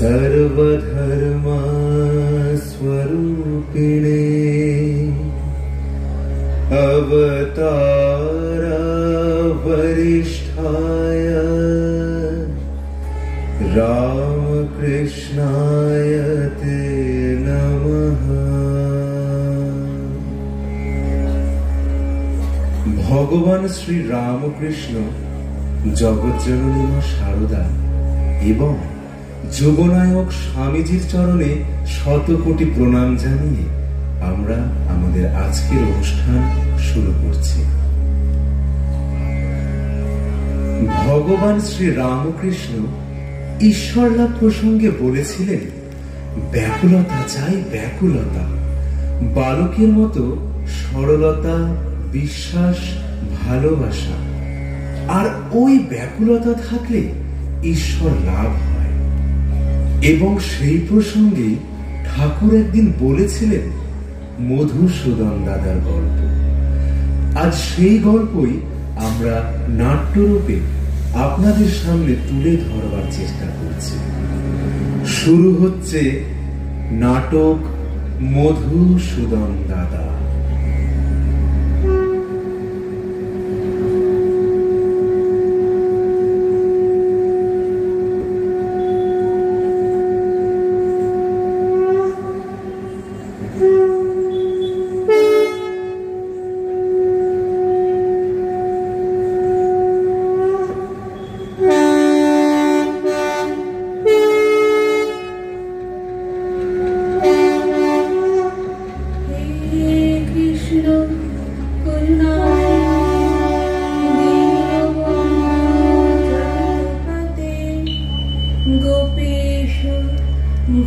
सर्वधर्मा स्वरूपिणे अवतार वरिष्ठाय रामकृष्णाय ते नमः। भगवान श्री रामकृष्ण जगज्जननी मा शारदा एवं যুবনায়ক স্বামীজির চরণে শত কোটি প্রণাম জানিয়ে আমরা আমাদের আজকের অনুষ্ঠান শুরু করছি। ভগবান শ্রী রামকৃষ্ণ ঈশ্বর লাভ প্রসঙ্গে বলেছিলেন, ব্যাকুলতা চাই ব্যাকুলতা, বালকের মতো সরলতা, বিশ্বাস, ভালোবাসা। আর ওই ব্যাকুলতা থাকলে ঈশ্বর লাভ হয়। এবং সেই প্রসঙ্গে ঠাকুর একদিন বলেছিলেন মধুসূদন দাদার গল্প। আজ সেই গল্পই আমরা নাট্যরূপে আপনাদের সামনে তুলে ধরবার চেষ্টা করছি। শুরু হচ্ছে নাটক মধুসূদন দাদা।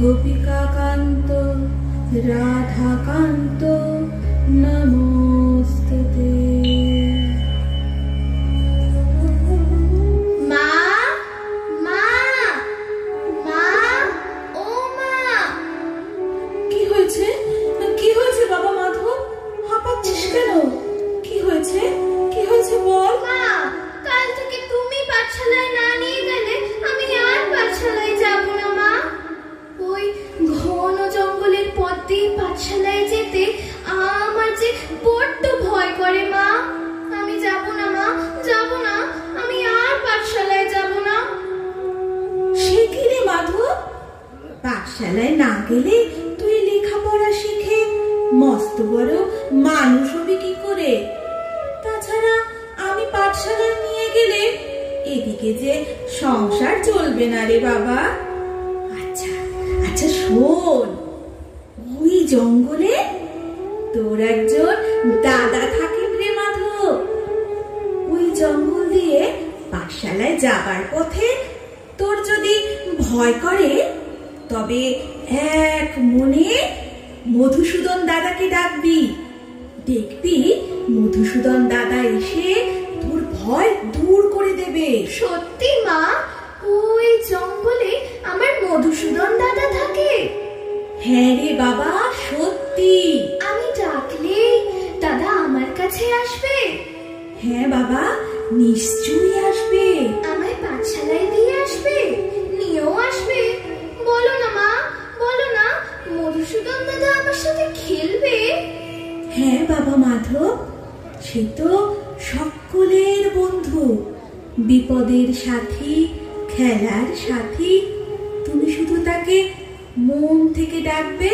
गोपिकाकान्त राधाकान्त नमोस्तुते। মা মা মা ও মা, কি হয়েছে? কি হয়েছে বাবা মাধব? হাঁপাচ্ছিস কেন? কি হয়েছে? কি হয়েছে বল। মা, কাল থেকে তুমি পাঠশালায় না নিয়ে গেলে আমি আর পাঠশালায় যাব না মা। ওই ঘন জঙ্গলের পথ দিয়ে পাঠশালায় যেতে আমার যে বড্ড ভয় করে মা। আমি যাব না মা, যাব না, আমি আর পাঠশালায় যাব না। সে কি রে মাধব, পাঠশালায় না গেলে তুই লেখাপড়া শিখে মস্ত বড় মানুষ হবি কি করে? তাছাড়া আমি পাঠশালায় নিয়ে গেলে এদিকে যে সংসার চলবে না রে বাবা। আচ্ছা আচ্ছা শোন, ওই জঙ্গলে তোর একজন দাদা থাকেন রে মাধব। ওই জঙ্গল দিয়ে পাঠশালায় যাবার পথে তোর যদি ভয় করে তবে এক মনে মধুসূদন দাদাকে ডাকবি। দেখবি মধুসূদন দাদা এসে তোর ভয় দূর করে দেবে। সত্যি মা, ওই জঙ্গলে আমার মধুসূদন দাদা থাকে? হ্যাঁ রে বাবা, সত্যি। আমি ডাকলে দাদা আমার কাছে আসবে? হ্যাঁ বাবা, নিশ্চয়ই আসবে। আমায় পাঠশালায় দিয়ে আসবে, নিয়েও আসবে। বলো না মা, বলো না, মধুসূদন দাদা আমার সাথে খেলবে? হ্যাঁ বাবা মাধব, সে তো সকলের বন্ধু, বিপদের সাথী, খেলার সাথী। তুমি শুধু তাকে মন থেকে ডাকবে,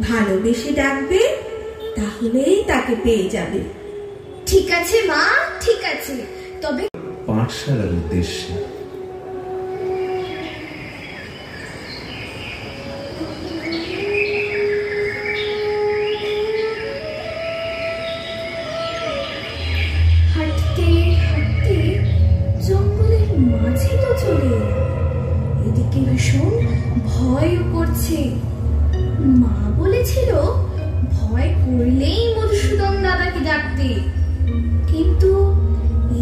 ভালোবেসে ডাকবে, তাহলেই তাকে পেয়ে যাবে। ঠিক আছে মা, ঠিক আছে। তবে পাঠশালার উদ্দেশ্যে হাঁটতে হাঁটতে জঙ্গলের মাঝে তো চলে এলাম। এদিকে ভীষণ ভয়ও করছে। মা বলেছিল ভয় করলেই মধুসূদন দাদাকে ডাকতে, কিন্তু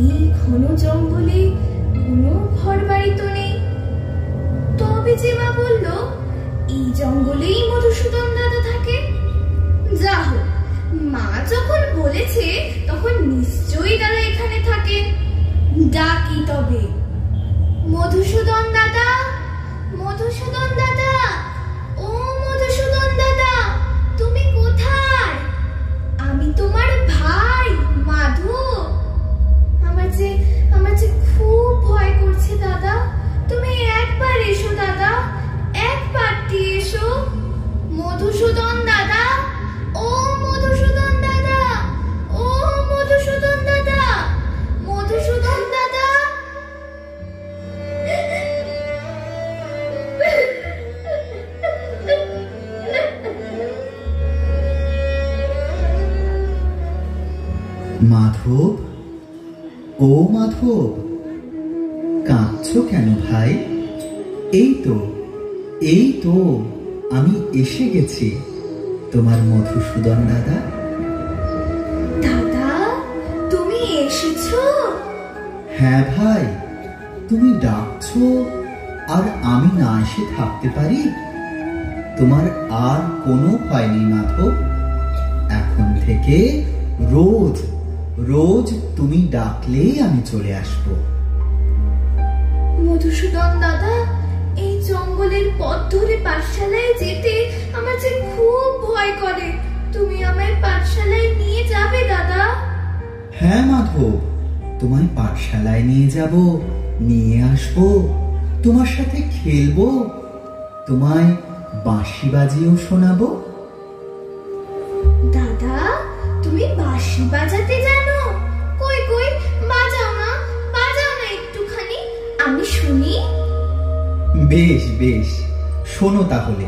এই ঘন জঙ্গলে কোনো ঘর বাড়ি তো নেই। তবে যে মা বলল এই জঙ্গলেই মধুসূদন দাদা থাকে। যা হোক, মা যখন বলেছে তখন নিশ্চয়ই দাদা এখানে থাকে। ডাকি তবে, মধুসূদন দাদা, মধুসূদন দাদা। মধুসূদন দাদা, ও মধুসূদন দাদা, ও মধুসূদন দাদা, মধুসূদন দাদা। মাধব, ও মাধব, কাঁদছো কেন ভাই? এই তো আমি এসে গেছি, তোমার মধুসূদন দাদা। দাদা, তুমি এসেছো? হ্যাঁ ভাই, তুমি ডাকছো আর আমি না এসে থাকতে পারি? তোমার আর কোনো ভয় নেই মাধব। এখন থেকে রোজ রোজ তুমি ডাকলেই আমি চলে আসবো। মধুসূদন দাদা, এই জঙ্গলের পথ ধরে পাঠশালায় যেতে আমার যে খুব ভয় করে। তুমি আমায় পাঠশালায় নিয়ে যাবে দাদা? হ্যাঁ মাধব, তোমায় পাঠশালায় নিয়ে যাব, নিয়ে আসবো, তোমার সাথে খেলবো, তোমায় বাঁশি বাজিয়েও শোনাবো। দাদা, তুমি বাঁশি বাজাতে জানো? কই কই, বাজাও না, বাজাও না একটুখানি, আমি শুনি। বেশ বেশ, শোনো তাহলে।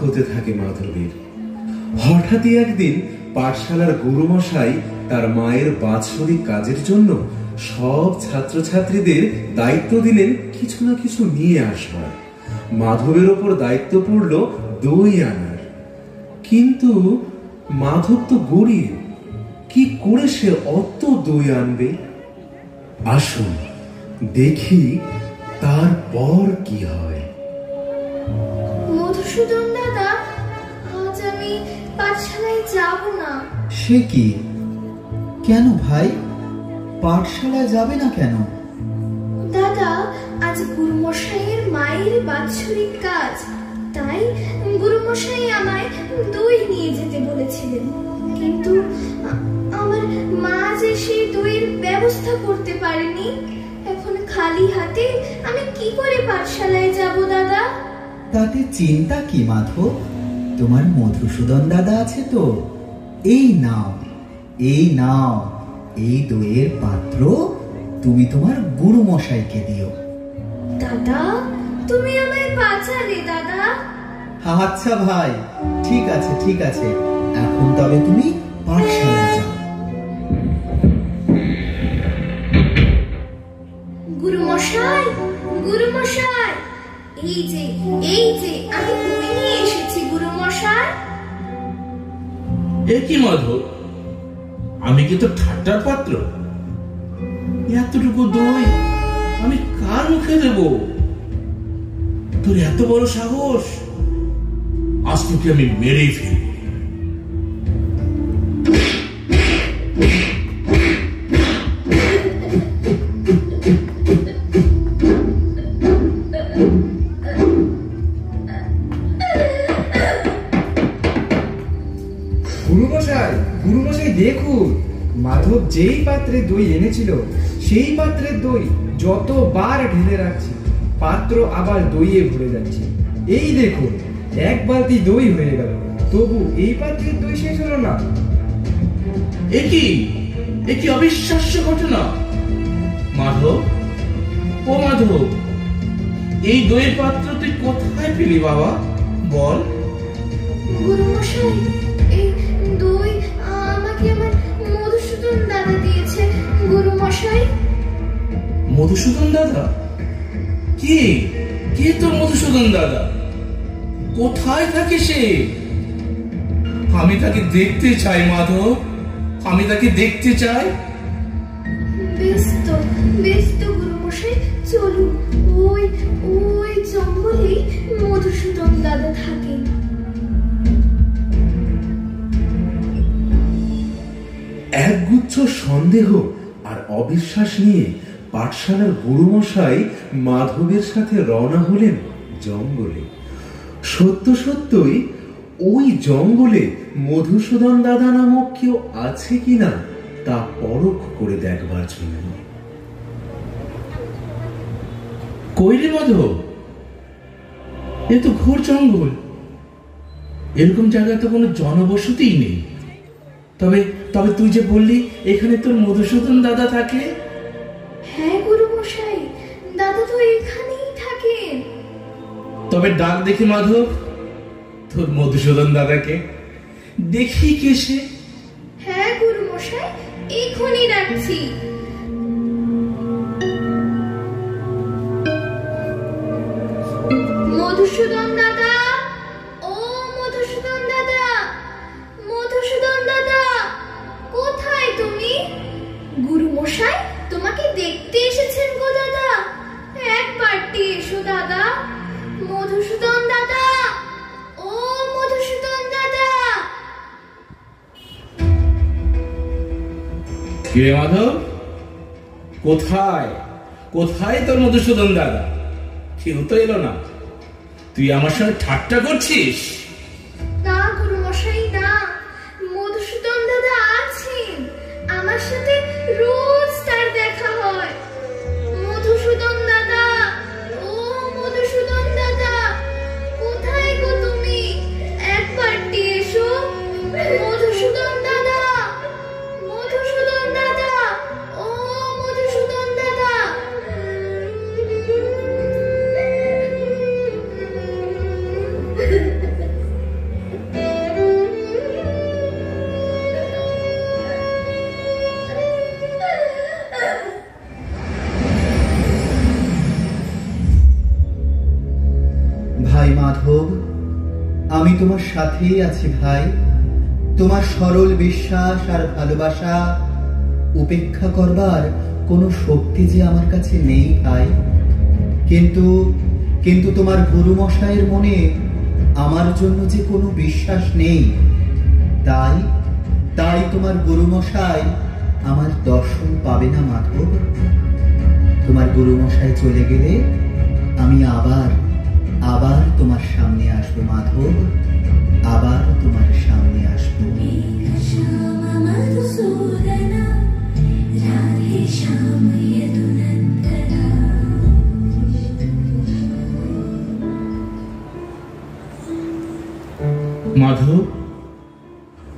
হতে থাকে মাধবীর। হঠাৎই একদিন পাঠশালার গুরুমশাই তার মায়ের বাৎসরিক কাজের জন্য সব ছাত্রছাত্রীদের দায়িত্ব দিলেন কিছু না কিছু নিয়ে আসবার। মাধবের ওপর দায়িত্ব পড়ল দই আনার। কিন্তু মাধব তো গরিব, কি করে সে অত দই আনবে? আসুন দেখি তারপর কি হয়। মধুসূদন দাদা, আজ আমি পাঠশালায় যাব না। সে কি? কেন ভাই, পাঠশালায় যাবে না কেন? দাদা, আজ গুরুমশাইয়ের মায়ের বাৎসরিক কাজ, তাই গুরুমশাই আমায় দই নিয়ে যেতে বলেছিলেন। কিন্তু আমার মা যে সেই দইয়ের ব্যবস্থা করতে পারেনি। এখন খালি হাতে আমি কি করে পাঠশালায় যাব দাদা? তাতে চিন্তা কি মাধব, তোমার মধুসূদন দাদা আছে তো। এই নাও, এই নাও, এই দইয়ের পাত্র তুমি তোমার গুরুমশাইকে দিও। দাদা, তুমি আমায় বাঁচালে দাদা। আচ্ছা ভাই, ঠিক আছে ঠিক আছে, এখন তবে তুমি পাঠশালায় যাও। গুরুমশাই, গুরুমশাই, এই যে আমি দই নিয়ে এসেছি গুরুমশাই। এ কি মাধব, আমি কি তোর ঠাট্টার পাত্র? এতটুকু দই আমি কার মুখে দেব? তোর এত বড় সাহস, আজ তোকে আমি মেরেই ফেলব। গুরুমশাই দেখুন, মাধব যেই পাত্রে দই এনেছিল সেই পাত্রের দই যতবার ঢেলে রাখছি পাত্র আবার দইয়ে ভরে যাচ্ছে। এই দেখুন, এক বালতি দই হয়ে গেল, তবু এই পাত্রের দই শেষ হলো না। এ কি অবিশ্বাস্য ঘটনা! মাধব, ও মাধব, এই দইয়ের পাত্র তুই কোথায় পেলি বাবা? বল। গুরুমশাই, এই দই আমাকে আমার মধুসূদন দাদা দিয়েছে। গুরুমশাই। মধুসূদন দাদা? কে তোর মধুসূদন দাদা? কোথায় থাকে সে? আমি তাকে দেখতে চাই মাধব, আমি তাকে দেখতে চাই। বেশ তো গুরুমশাই, চলুন, ওই জঙ্গলেই মধুসূদন দাদা থাকেন। একগুচ্ছ সন্দেহ আর অবিশ্বাস নিয়ে পাঠশালার গুরুমশাই মাধবের সাথে রওনা হলেন জঙ্গলে। সত্যই ওই জঙ্গলে মধুসূদন দাদা নামক কেউ আছে কিনা তা পরখ করে দেখবার জন্য। কই রে মাধব, এ তো ঘোর জঙ্গল, এরকম জায়গায় তো কোনো জনবসতিই নেই। তবে তুই যে বললি এখানে তোর মধুসূদন দাদা থাকে? হ্যাঁ গুরুমশাই, দাদা তো এখানেই থাকেন। তবে ডাক দেখি মাধব তোর মধুসূদন দাদাকে, দেখি কে সে। হ্যাঁ গুরুমশাই, এখনই ডাকছি। মধুসূদন দাদা, ও মধুসূদন দাদা, মধুসূদন দাদা, কোথায় তুমি? গুরুমশাই তোমাকে দেখতে এসেছেন গো দাদা, একবারটি এসো দাদা। মধুসূদন দাদা, ও মধুসূদন দাদা। কে মাধব, কোথায় তোর মধুসূদন দাদা? কেউ তো এলো না, তুই আমার সঙ্গে ঠাট্টা করছিস? না গুরুমশাই না, মধুসূদন দাদা আছেন, আমার সাথে রোজ তার দেখা হয়। মধুসূদন দাদা, ও মধুসূদন দাদা, কোথায় গো তুমি? একবারটি এসো। মধুসূদন দাদা, মধুসূদন দাদা, ও মধুসূদন দাদা। ভাই মাধব, আমি তোমার সাথেই আছি ভাই। তোমার সরল বিশ্বাস আর ভালোবাসা উপেক্ষা করবার কোনো শক্তি যে আমার কাছে নেই ভাই। কিন্তু তোমার গুরুমশাইয়ের মনে আমার জন্য যে কোনো বিশ্বাস নেই, তাই তোমার গুরুমশাই আমার দর্শন পাবে না মাধব। তোমার গুরুমশাই চলে গেলে আমি আবার তোমার সামনে আসবো মাধব, আবার তোমার সামনে আসবো।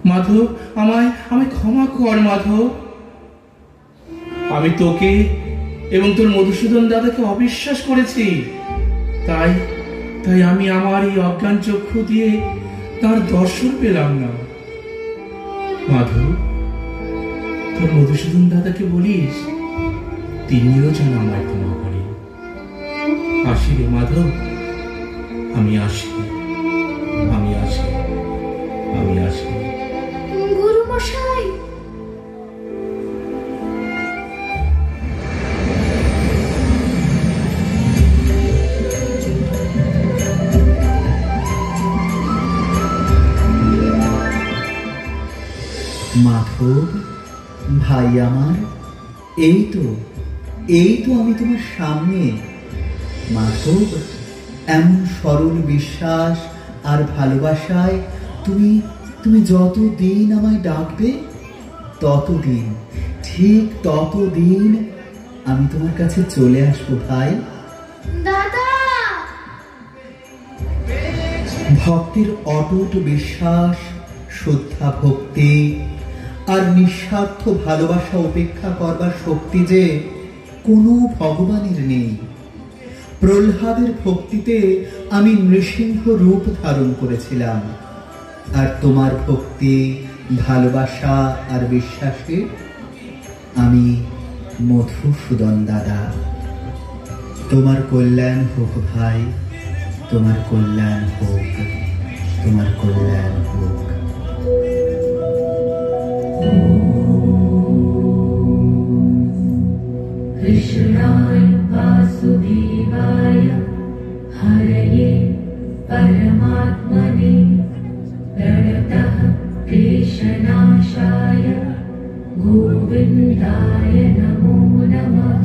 মাধব, আমায় ক্ষমা কর মাধব। আমি তোকে এবং তোর মধুসূদন দাদাকে অবিশ্বাস করেছি, তাই আমি আমার এই অজ্ঞান চক্ষু দিয়ে তার দর্শন পেলাম না। মাধব, তোর মধুসূদন দাদাকে বলিস তিনিও যেন আমায় ক্ষমা করেন। আসি রে মাধব, আমি আসি। গুরুমশাই, মাধব, ভাই আমার, এই তো আমি তোমার সামনে। মাধব, এমন সরল বিশ্বাস আর ভালোবাসায় তুমি যতদিন আমায় ডাকবে, ততদিন, ঠিক ততদিন আমি তোমার কাছে চলে আসবো ভাই। দাদা! ভক্তের অটুট বিশ্বাস, শ্রদ্ধা ভক্তি আর নিঃস্বার্থ ভালোবাসা উপেক্ষা করবার শক্তি যে কোনো ভগবানের নেই। প্রহ্লাদের ভক্তিতে আমি নৃসিংহ রূপ ধারণ করেছিলাম, আর তোমার ভক্তি, ভালোবাসা আর বিশ্বাসে আমি মধুসূদন দাদা। তোমার কল্যাণ হোক ভাই, তোমার কল্যাণ হোক, তোমার কল্যাণ হোক। कृष्णाय वासुदेवाय हरये परमात्मने प्रणतः क्लेशनाशाय गोविन्दाय नमो नमः।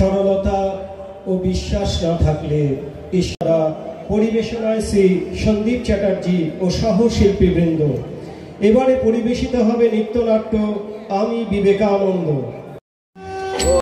সরলতা ও বিশ্বাস না থাকলে ঈশ্বরা পরিবেশনায় শ্রী সন্দীপ চ্যাটার্জি ও সহশিল্পীবৃন্দ। এবারে পরিবেশিত হবে নৃত্যনাট্য আমি বিবেকানন্দ।